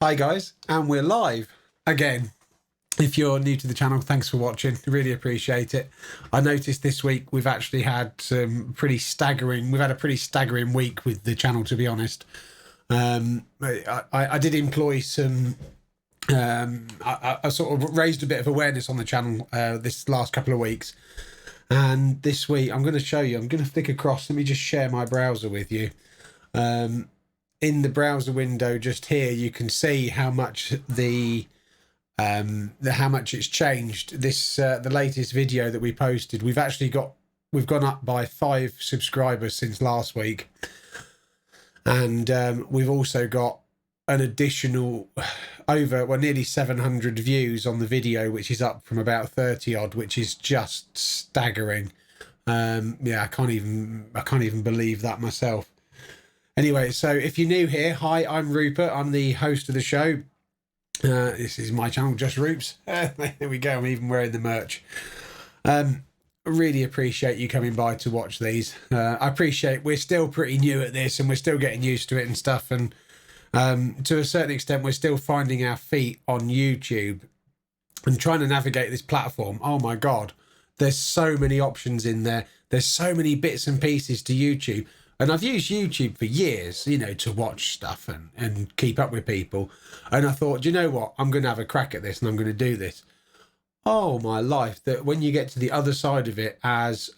Hi guys, and we're live again. If you're new to the channel, thanks for watching. Really appreciate it. I noticed this week we've actually had some pretty staggering, we've had a pretty staggering week with the channel, to be honest. I did employ some, I sort of raised a bit of awareness on the channel this last couple of weeks. And this week, I'm going to show you, I'm going to flick across, let me just share my browser with you. In the browser window just here, you can see how much how much it's changed. This the latest video that we posted, we've gone up by 5 subscribers since last week, and we've also got an additional nearly 700 views on the video, which is up from about 30 odd, which is just staggering. Yeah, I can't even believe that myself. Anyway, so if you're new here, hi, I'm Rupert. I'm the host of the show. This is my channel, Just Roops. There we go. I'm even wearing the merch. Really appreciate you coming by to watch these. I appreciate we're still pretty new at this and we're still getting used to it and stuff. And to a certain extent, we're still finding our feet on YouTube and trying to navigate this platform. Oh my God, there's so many options in there. There's so many bits and pieces to YouTube. And I've used YouTube for years, you know, to watch stuff and keep up with people. And I thought, do you know what? I'm going to have a crack at this and I'm going to do this. Oh, my life, that when you get to the other side of it as,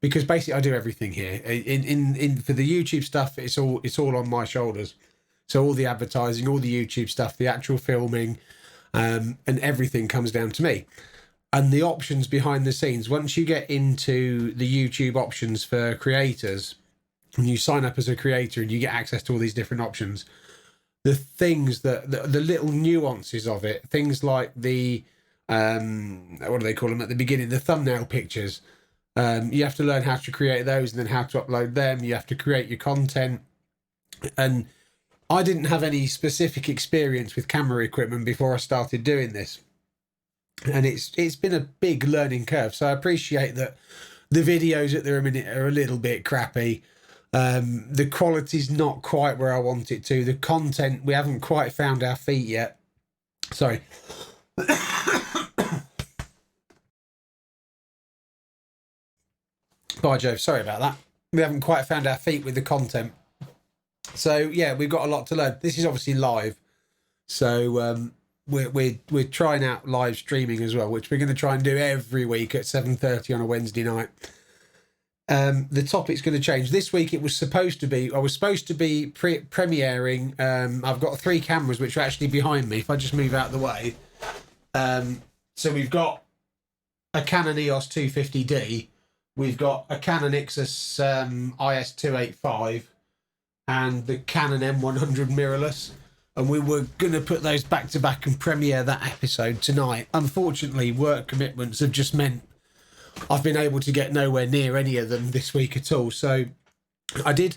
because basically I do everything here. For the YouTube stuff, it's all on my shoulders. So all the advertising, all the YouTube stuff, the actual filming, and everything comes down to me. And the options behind the scenes, once you get into the YouTube options for creators, and you sign up as a creator and you get access to all these different options, the things that the little nuances of it, things like the what do they call them at the beginning, the thumbnail pictures, you have to learn how to create those and then how to upload them. You have to create your content. And I didn't have any specific experience with camera equipment before I started doing this, and it's been a big learning curve. So I appreciate that the videos at the minute are a little bit crappy. The quality's not quite where I want it to. The content, we haven't quite found our feet yet. Sorry. By Jove, sorry about that. We haven't quite found our feet with the content. So yeah, we've got a lot to learn. This is obviously live. So we're trying out live streaming as well, which we're going to try and do every week at 7:30 on a Wednesday night. The topic's going to change. This week I was supposed to be premiering. I've got 3 cameras which are actually behind me. If I just move out of the way. So we've got a Canon EOS 250D. We've got a Canon Ixus IS285 and the Canon M100 mirrorless. And we were going to put those back to back and premiere that episode tonight. Unfortunately, work commitments have just meant I've been able to get nowhere near any of them this week at all. So I did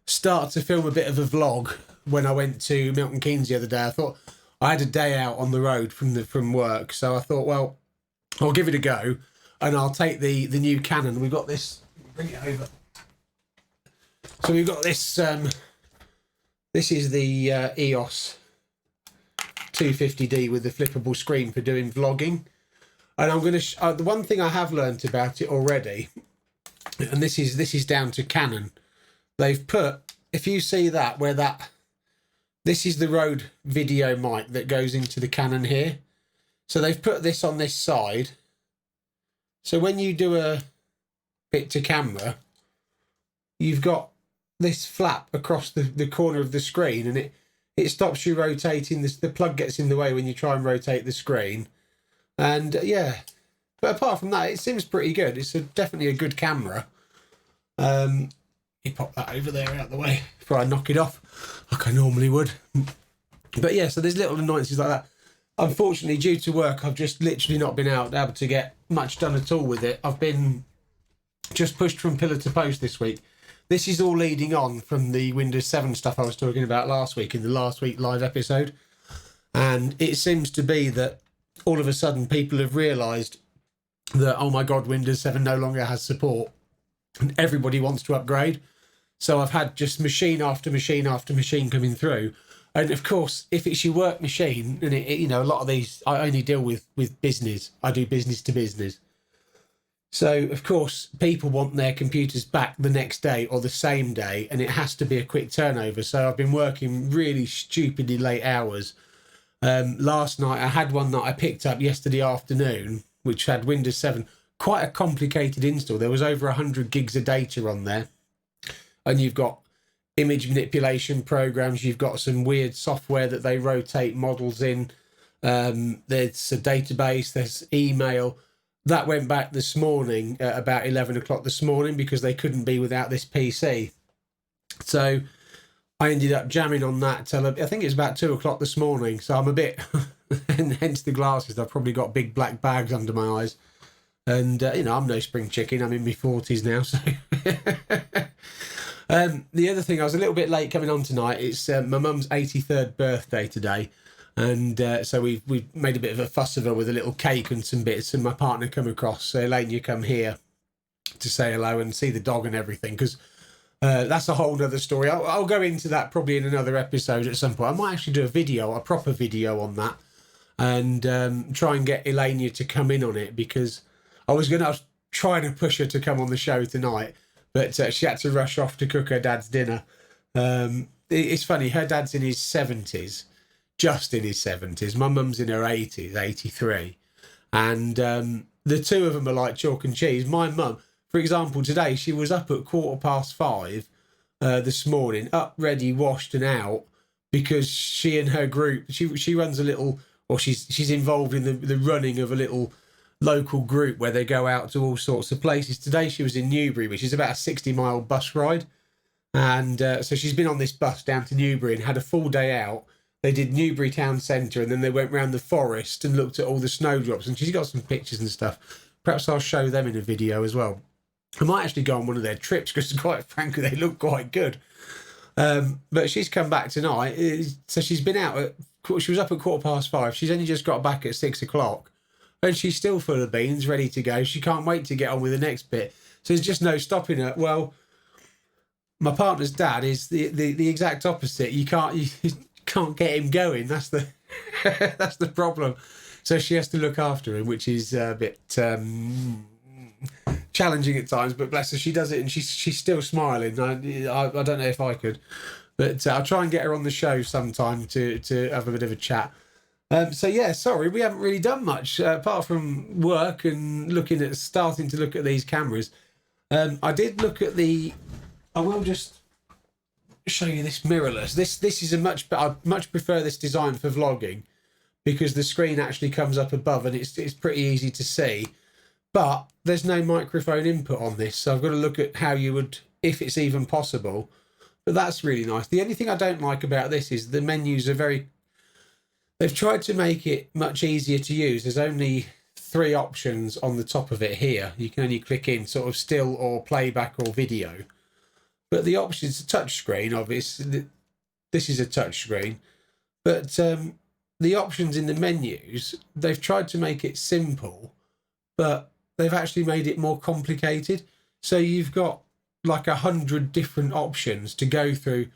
start to film a bit of a vlog when I went to Milton Keynes the other day. I thought I had a day out on the road from work. So I thought, well, I'll give it a go and I'll take the new Canon. We've got this, bring it over. So we've got this, this is the EOS 250D with the flippable screen for doing vlogging. And I'm going to the one thing I have learnt about it already, and this is down to Canon. They've put, if you see that, this is the Rode video mic that goes into the Canon here. So they've put this on this side. So when you do a bit to camera, you've got this flap across the corner of the screen, and it stops you rotating. The plug gets in the way when you try and rotate the screen. And yeah, but apart from that, it seems pretty good. It's definitely a good camera. You pop that over there out of the way before I knock it off, like I normally would. But yeah, so there's little annoyances like that. Unfortunately, due to work, I've just literally not been able to get much done at all with it. I've been just pushed from pillar to post this week. This is all leading on from the Windows 7 stuff I was talking about last week in the last week live episode. And it seems to be that all of a sudden people have realised that, oh my God, Windows 7 no longer has support and everybody wants to upgrade. So I've had just machine after machine after machine coming through And of course, if it's your work machine, and you know, a lot of these, I only deal with business. I do business to business. So of course, people want their computers back the next day or the same day, and it has to be a quick turnover. So I've been working really stupidly late hours. Last night, I had one that I picked up yesterday afternoon, which had Windows 7. Quite a complicated install. There was over 100 gigs of data on there. And you've got image manipulation programs. You've got some weird software that they rotate models in. There's a database. There's email. That went back this morning at about 11 o'clock this morning because they couldn't be without this PC. So I ended up jamming on that till I think it was about 2 o'clock this morning. So I'm a bit, and hence the glasses. I've probably got big black bags under my eyes. And, you know, I'm no spring chicken. I'm in my 40s now. So the other thing, I was a little bit late coming on tonight. It's my mum's 83rd birthday today. And so we've made a bit of a fuss of her with a little cake and some bits. And my partner come across. So Elaine, you come here to say hello and see the dog and everything. Because that's a whole other story. I'll go into that probably in another episode at some point. I might actually do a proper video on that. And try and get Elania to come in on it. Because I was trying to push her to come on the show tonight. But she had to rush off to cook her dad's dinner. It's funny. Her dad's in his 70s. Just in his 70s. My mum's in her 80s, 83. And the two of them are like chalk and cheese. My mum, for example, today, she was up at 5:15 this morning, up, ready, washed and out, because she and her group, she runs a little, or she's involved in the running of a little local group where they go out to all sorts of places. Today she was in Newbury, which is about a 60-mile bus ride. And so she's been on this bus down to Newbury and had a full day out. They did Newbury town centre and then they went round the forest and looked at all the snowdrops, and she's got some pictures and stuff. Perhaps I'll show them in a video as well. I might actually go on one of their trips because, quite frankly, they look quite good. But she's come back tonight. So she's been out she was up at 5:15. She's only just got back at 6 o'clock and she's still full of beans, ready to go. She can't wait to get on with the next bit. So there's just no stopping her. Well, my partner's dad is the exact opposite. You can't get him going. That's the that's the problem. So she has to look after him, which is a bit challenging at times. But bless her, she does it, and she's still smiling. I don't know if I could, but I'll try and get her on the show sometime to have a bit of a chat. So yeah, sorry, we haven't really done much apart from work and starting to look at these cameras. I did look at I will just show you this mirrorless. This is I much prefer this design for vlogging because the screen actually comes up above and it's pretty easy to see. But there's no microphone input on this, so I've got to look at how you would, if it's even possible. But that's really nice. The only thing I don't like about this is the menus are they've tried to make it much easier to use. There's only 3 options on the top of it here. You can only click in sort of still or playback or video. But the options, a touch screen, obviously, this is a touch screen. But the options in the menus, they've tried to make it simple, but they've actually made it more complicated. So you've got like 100 different options to go through.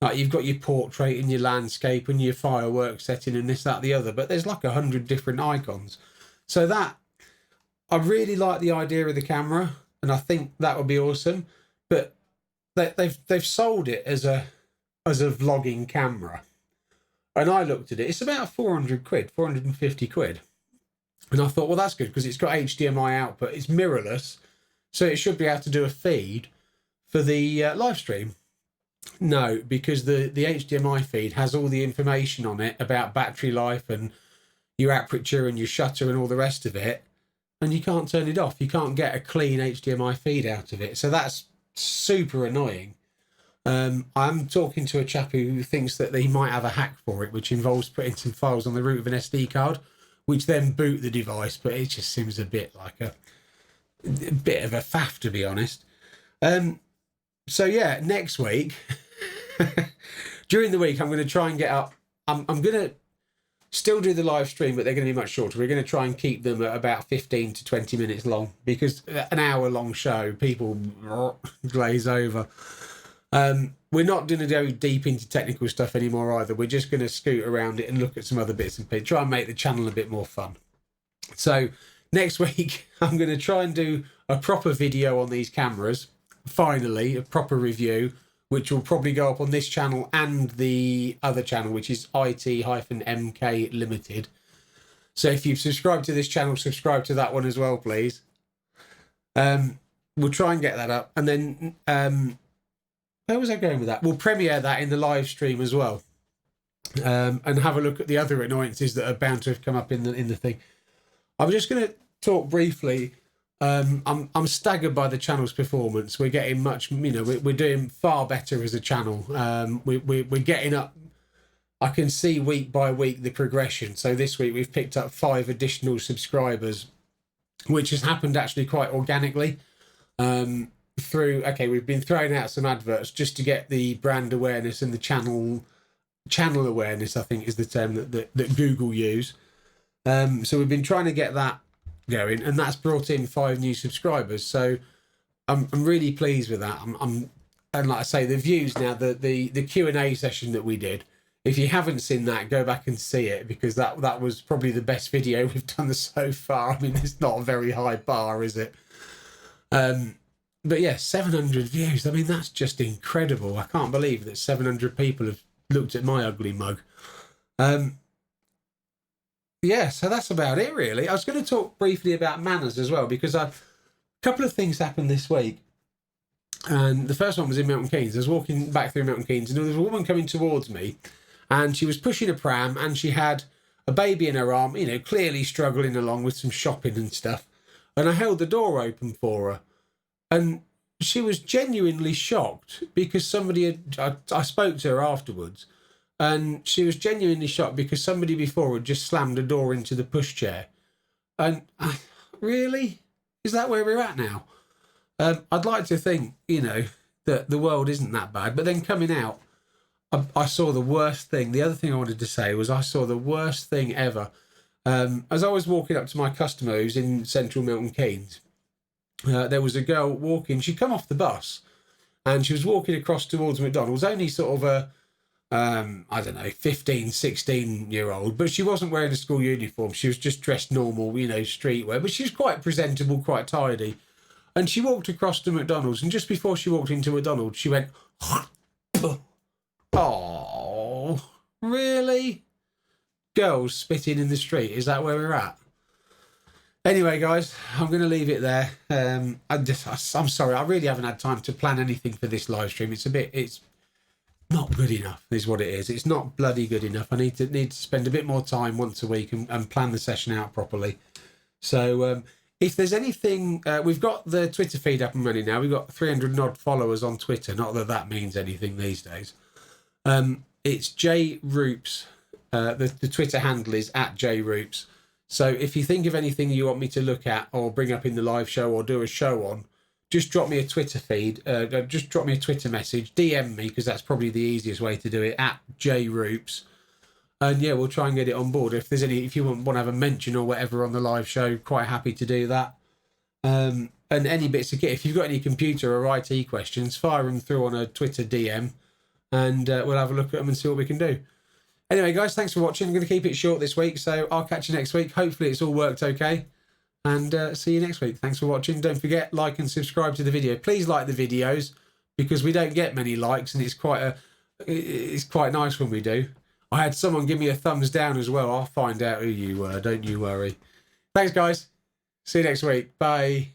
Like you've got your portrait and your landscape and your fireworks setting and this, that, the other. But there's like 100 different icons. So I really like the idea of the camera, and I think that would be awesome. But they've sold it as a vlogging camera, and I looked at it. It's about 400 quid, 450 quid, and I thought, well, that's good because it's got HDMI output. It's mirrorless, so it should be able to do a feed for the live stream. No, because the HDMI feed has all the information on it about battery life and your aperture and your shutter and all the rest of it, and you can't turn it off. You can't get a clean HDMI feed out of it, so that's super annoying. I'm talking to a chap who thinks that he might have a hack for it, which involves putting some files on the root of an SD card, which then boot the device. But it just seems a bit like a bit of a faff, to be honest. So yeah, next week, during the week, I'm going to try and get up. I'm going to still do the live stream, but they're going to be much shorter. We're going to try and keep them at about 15 to 20 minutes long, because an hour long show, people glaze over. we're not going to go deep into technical stuff anymore either. We're just going to scoot around it and look at some other bits and pieces, try and make the channel a bit more fun. So next week, I'm going to try and do a proper video on these cameras. Finally, a proper review, which will probably go up on this channel and the other channel, which is IT-MK Limited. So if you've subscribed to this channel, subscribe to that one as well, please. We'll try and get that up. And then, where was I going with that? We'll premiere that in the live stream as well. And have a look at the other annoyances that are bound to have come up in the thing. I'm just going to talk briefly. I'm staggered by the channel's performance. We're getting much, we're doing far better as a channel. We're getting up. I can see week by week the progression. So this week we've picked up 5 additional subscribers, which has happened actually quite organically. We've been throwing out some adverts just to get the brand awareness and the channel awareness, I think is the term that Google use. So we've been trying to get that going, and that's brought in 5 new subscribers. So I'm really pleased with that. And like I say, the views now, the Q&A session that we did, if you haven't seen that, go back and see it, because that was probably the best video we've done so far. I mean, it's not a very high bar, is it? But yeah, 700 views. I mean, that's just incredible. I can't believe that 700 people have looked at my ugly mug. Yeah, so that's about it, really. I was going to talk briefly about manners as well, because a couple of things happened this week. And the first one was in Milton Keynes. I was walking back through Milton Keynes, and there was a woman coming towards me, and she was pushing a pram, and she had a baby in her arm, clearly struggling along with some shopping and stuff. And I held the door open for her. And she was genuinely shocked because I spoke to her afterwards, and she was genuinely shocked because somebody before had just slammed a door into the pushchair. And really? Is that where we're at now? I'd like to think, that the world isn't that bad. But then coming out, I saw the worst thing. The other thing I wanted to say was I saw the worst thing ever. As I was walking up to my customer who's in central Milton Keynes, there was a girl walking. She'd come off the bus and she was walking across towards McDonald's, only sort of a, 15, 16-year-old, but she wasn't wearing a school uniform. She was just dressed normal, streetwear, but she was quite presentable, quite tidy. And she walked across to McDonald's, and just before she walked into McDonald's, she went, oh, really? Girls spitting in the street, is that where we're at? Anyway, guys, I'm going to leave it there. I'm sorry, I really haven't had time to plan anything for this live stream. It's not good enough, is what it is. It's not bloody good enough. I need to spend a bit more time once a week and plan the session out properly. So if there's anything, we've got the Twitter feed up and running now. We've got 300 odd followers on Twitter. Not that that means anything these days. It's JRoops. The Twitter handle is @JRoops. So if you think of anything you want me to look at or bring up in the live show or do a show on, just drop me a Twitter feed. Just drop me a Twitter message. DM me, because that's probably the easiest way to do it, @JRoops. And yeah, we'll try and get it on board. If you want to have a mention or whatever on the live show, quite happy to do that. And any bits of kit, if you've got any computer or IT questions, fire them through on a Twitter DM, and we'll have a look at them and see what we can do. Anyway, guys, thanks for watching. I'm going to keep it short this week, so I'll catch you next week. Hopefully it's all worked okay, and see you next week. Thanks for watching. Don't forget, like and subscribe to the video. Please like the videos, because we don't get many likes, and it's quite nice when we do. I had someone give me a thumbs down as well. I'll find out who you were. Don't you worry. Thanks, guys. See you next week. Bye.